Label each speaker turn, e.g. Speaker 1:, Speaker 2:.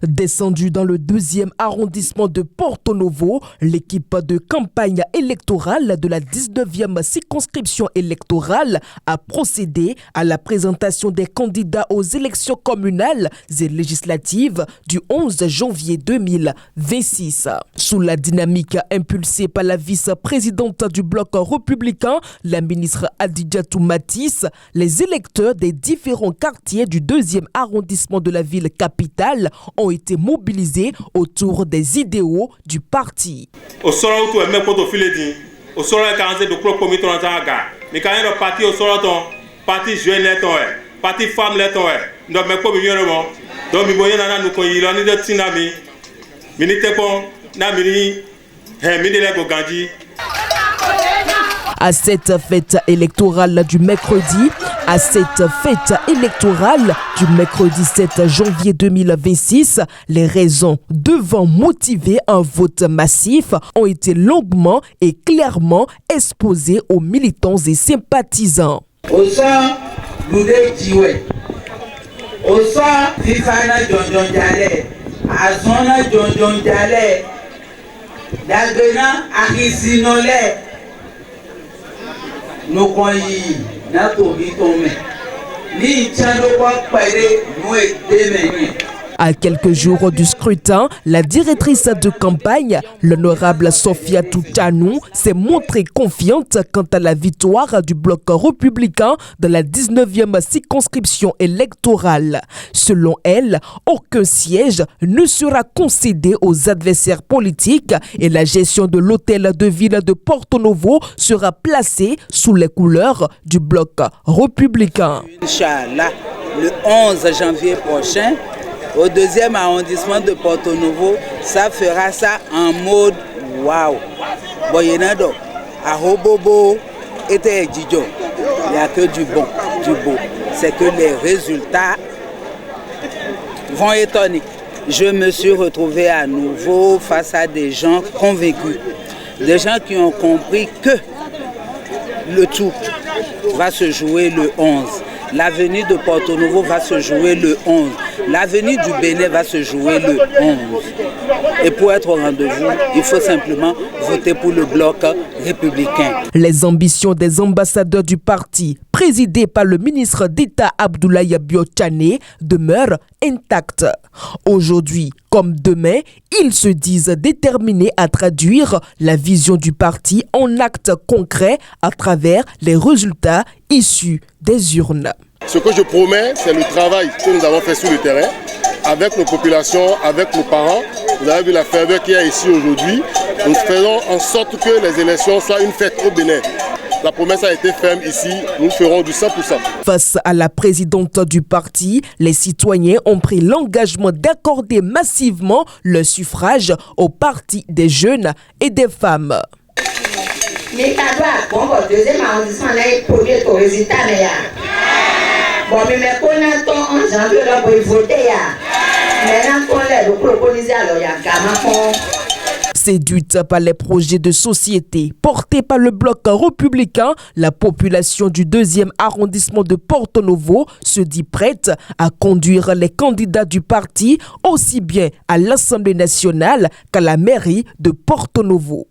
Speaker 1: Descendu dans le 2e arrondissement de Porto Novo, l'équipe de campagne électorale de la 19e circonscription électorale a procédé à la présentation des candidats aux élections communales et législatives du 11 janvier 2026. Sous la dynamique impulsée par la vice-présidente du bloc républicain, la ministre Adijatou Matisse, les électeurs des différents quartiers du 2e arrondissement de la ville capitale ont été mobilisés autour des idéaux du parti.
Speaker 2: Au solo où tu es même pour te filer dit, au solo les 47 de club comité dans un gars, mais quand il est parti au solo ton parti jeune les ton parti femme les ton donc mais comme il bon donc il voyait nana nous qu'on il en est de tsunami minute bon na mini mini les goganji.
Speaker 1: À cette fête électorale du mercredi, 7 janvier 2026, les raisons devant motiver un vote massif ont été longuement et clairement exposées aux militants et sympathisants.
Speaker 3: Au sein Loudé Djiwe, au sein Fifana Djonjon Dialé, à Zona Djonjon Dialé, Dagena Akisinolé, nous croyons
Speaker 1: à quelques jours du scrutin, la directrice de campagne, l'honorable Sophia Toutanou, s'est montrée confiante quant à la victoire du bloc républicain de la 19e circonscription électorale. Selon elle, aucun siège ne sera concédé aux adversaires politiques et la gestion de l'hôtel de ville de Porto Novo sera placée sous les couleurs du bloc républicain.
Speaker 3: Inch'Allah, le 11 janvier prochain, au 2e arrondissement de Porto Novo, ça fera ça en mode waouh. Boyenado, à Hobobo, et Djidjo. Il n'y a que du bon, du beau. C'est que les résultats vont étonner. Je me suis retrouvé à nouveau face à des gens convaincus. Des gens qui ont compris que le tout va se jouer le 11. L'avenir de Porto Novo va se jouer le 11. L'avenir du Bénin va se jouer le 11. Et pour être au rendez-vous, il faut simplement voter pour le bloc républicain.
Speaker 1: Les ambitions des ambassadeurs du parti, présidés par le ministre d'État Abdoulaye Biotchane, demeurent intactes. Aujourd'hui, comme demain, ils se disent déterminés à traduire la vision du parti en actes concrets à travers les résultats issus des urnes.
Speaker 4: Ce que je promets, c'est le travail que nous avons fait sur le terrain, avec nos populations, avec nos parents. Vous avez vu la ferveur qu'il y a ici aujourd'hui. Nous faisons en sorte que les élections soient une fête au Bénin. La promesse a été ferme ici, nous ferons du 100%.
Speaker 1: Face à la présidente du parti, les citoyens ont pris l'engagement d'accorder massivement le suffrage au parti des jeunes et des femmes.
Speaker 5: Mais bon, 2e arrondissement, là, premier au résultat, bon, mais quand on en janvier, là, pour voter, maintenant qu'on l'a proposé, alors il y a gamin.
Speaker 1: Séduite par les projets de société portés par le bloc républicain, la population du 2e arrondissement de Porto Novo se dit prête à conduire les candidats du parti aussi bien à l'Assemblée nationale qu'à la mairie de Porto Novo.